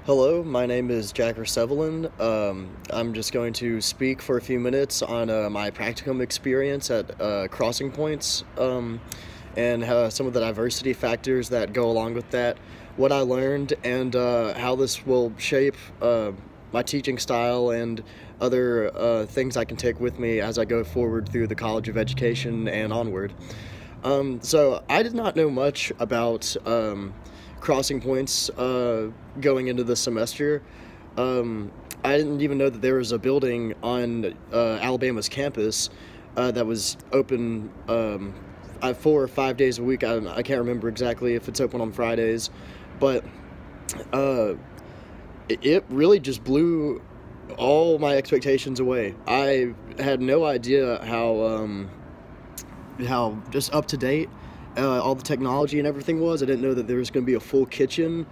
Hello, my name is Jack Sevelin. I'm just going to speak for a few minutes on my practicum experience at Crossing Points and some of the diversity factors that go along with that, what I learned, and how this will shape my teaching style and other things I can take with me as I go forward through the College of Education and onward. So I did not know much about Crossing Points going into the semester. I didn't even know that there was a building on Alabama's campus that was open 4 or 5 days a week. I can't remember exactly if it's open on Fridays, but uh, it really just blew all my expectations away. I had no idea how just up to date all the technology and everything was. I didn't know that there was going to be a full kitchen.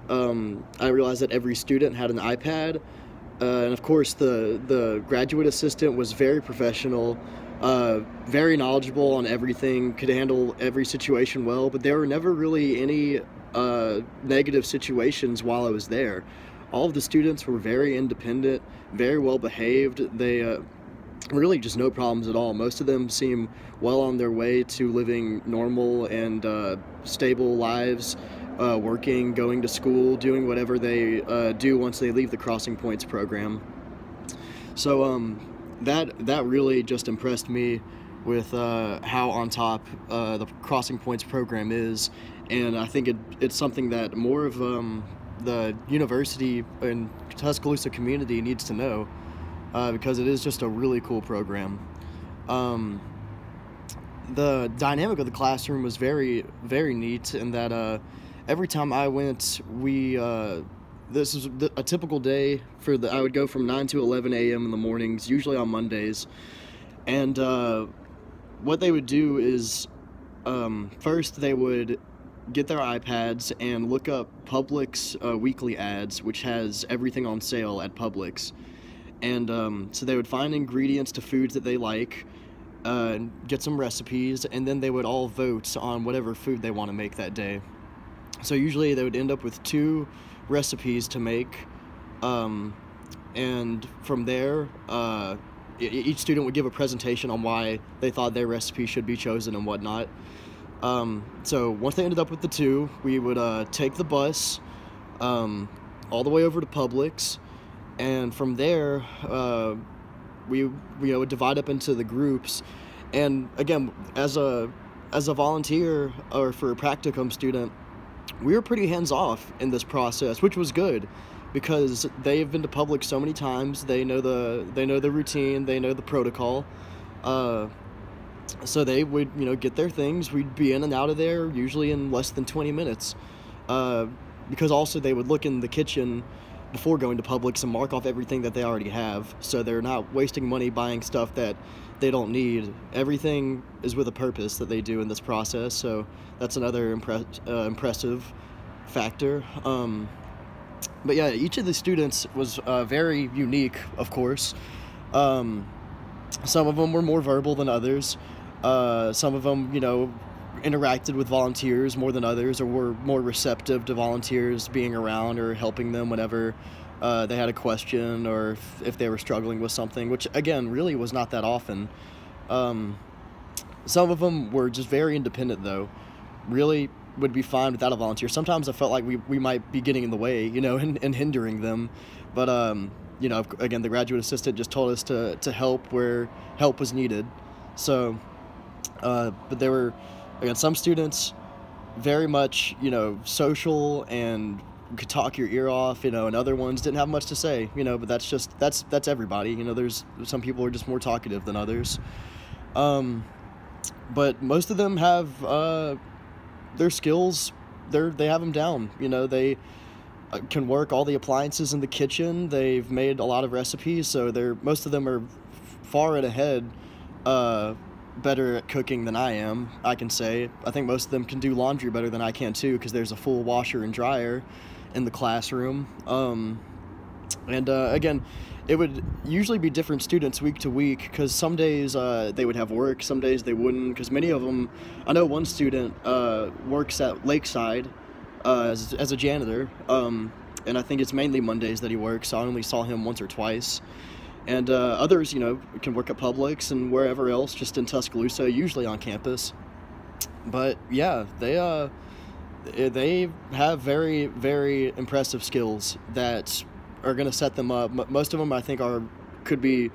I realized that every student had an iPad, and of course the graduate assistant was very professional, very knowledgeable on everything, could handle every situation well. But there were never really any negative situations while I was there. All of the students were very independent, very well behaved. They really just no problems at all. Most of them seem well on their way to living normal and stable lives, working, going to school, doing whatever they do once they leave the Crossing Points program. So that really just impressed me with how on top the Crossing Points program is, and I think it's something that more of the university and Tuscaloosa community needs to know. Because it is just a really cool program. The dynamic of the classroom was very, very neat in that every time I went, this is a typical day I would go from 9 to 11 a.m. in the mornings, usually on Mondays, and what they would do is first they would get their iPads and look up Publix weekly ads, which has everything on sale at Publix. And so they would find ingredients to foods that they like, get some recipes, and then they would all vote on whatever food they want to make that day. So usually they would end up with 2 recipes to make, and from there, each student would give a presentation on why they thought their recipe should be chosen and whatnot. So once they ended up with the 2, we would take the bus all the way over to Publix. And from there, we would divide up into the groups. And again, as a volunteer or for a practicum student, we were pretty hands-off in this process, which was good because they've been to Publix so many times. They know the routine, they know the protocol. So they would get their things. We'd be in and out of there usually in less than 20 minutes. Because also they would look in the kitchen before going to Publix and mark off everything that they already have, so they're not wasting money buying stuff that they don't need. Everything is with a purpose that they do in this process, so that's another impressive factor. But yeah, each of the students was very unique, of course. Some of them were more verbal than others. Some of them, interacted with volunteers more than others, or were more receptive to volunteers being around or helping them whenever they had a question or if they were struggling with something, which again really was not that often. Some of them were just very independent though, really would be fine without a volunteer. Sometimes I felt like we might be getting in the way, and hindering them, but again, the graduate assistant just told us to help where help was needed. So but there were, again, some students very much, social and could talk your ear off, and other ones didn't have much to say, but that's everybody. There's some people are just more talkative than others. But most of them have their skills, they have them down. They can work all the appliances in the kitchen. They've made a lot of recipes, so most of them are far and ahead better at cooking than I am, I can say. I think most of them can do laundry better than I can too, because there's a full washer and dryer in the classroom. Again, it would usually be different students week to week, because some days they would have work, some days they wouldn't, because many of them, I know one student works at Lakeside as a janitor, and I think it's mainly Mondays that he works. I only saw him once or twice. And others, you know, can work at Publix and wherever else, just in Tuscaloosa, usually on campus. But yeah, they have very, very impressive skills that are going to set them up. Most of them, I think, could be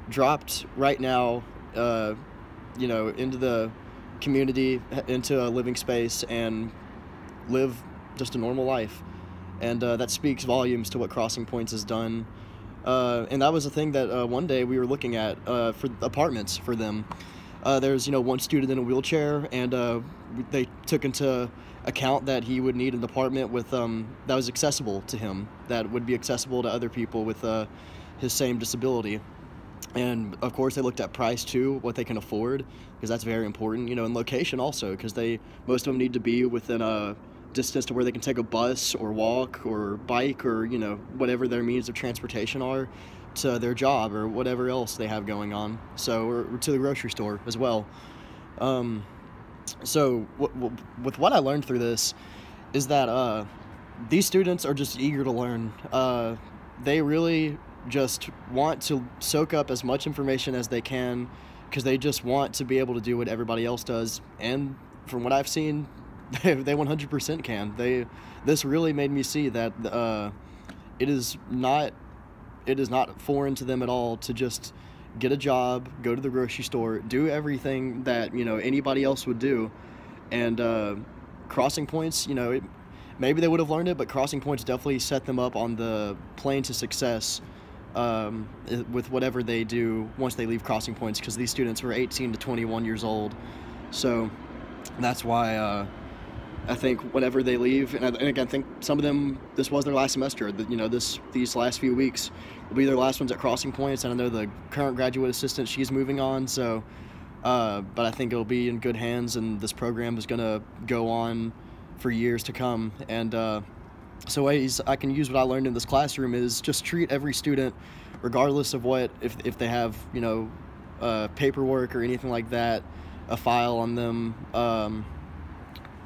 dropped right now, you know, into the community, into a living space, and live just a normal life. And that speaks volumes to what Crossing Points has done. And that was a thing that one day we were looking at for apartments for them. There's, you know, one student in a wheelchair, and they took into account that he would need an apartment with that was accessible to him, that would be accessible to other people with his same disability. And of course they looked at price too, what they can afford, because that's very important, you know, and location also, because most of them need to be within a distance to where they can take a bus or walk or bike, or, you know, whatever their means of transportation are, to their job or whatever else they have going on. So, or to the grocery store as well. So with what I learned through this is that these students are just eager to learn. They really just want to soak up as much information as they can, because they just want to be able to do what everybody else does. And from what I've seen, they 100% can. This really made me see that it is not foreign to them at all to just get a job, go to the grocery store, do everything that, you know, anybody else would do. And Crossing Points, you know, maybe they would have learned it, but Crossing Points definitely set them up on the plane to success with whatever they do once they leave Crossing Points, because these students were 18 to 21 years old. So that's why I think whenever they leave, and again, I think some of them, this was their last semester, you know, these last few weeks will be their last ones at Crossing Points. And I know the current graduate assistant, she's moving on, so but I think it'll be in good hands, and this program is going to go on for years to come. And so ways I can use what I learned in this classroom is just treat every student, regardless of what, if they have, you know, paperwork or anything like that, a file on them,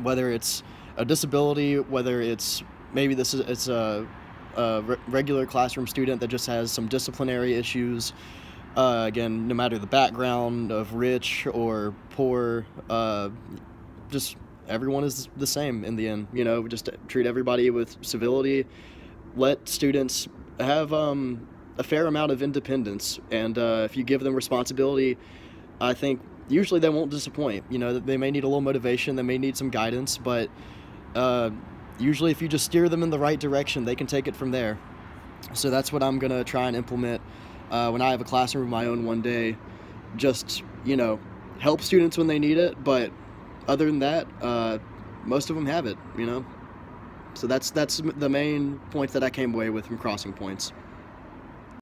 whether it's a disability, whether it's maybe it's a regular classroom student that just has some disciplinary issues. Again, no matter the background of rich or poor, just everyone is the same in the end. You know, just treat everybody with civility. Let students have a fair amount of independence, and if you give them responsibility, I think usually they won't disappoint. You know, they may need a little motivation, they may need some guidance, but usually if you just steer them in the right direction, they can take it from there. So that's what I'm gonna try and implement when I have a classroom of my own one day. Just, you know, help students when they need it, but other than that, most of them have it, you know. So that's the main point that I came away with from Crossing Points.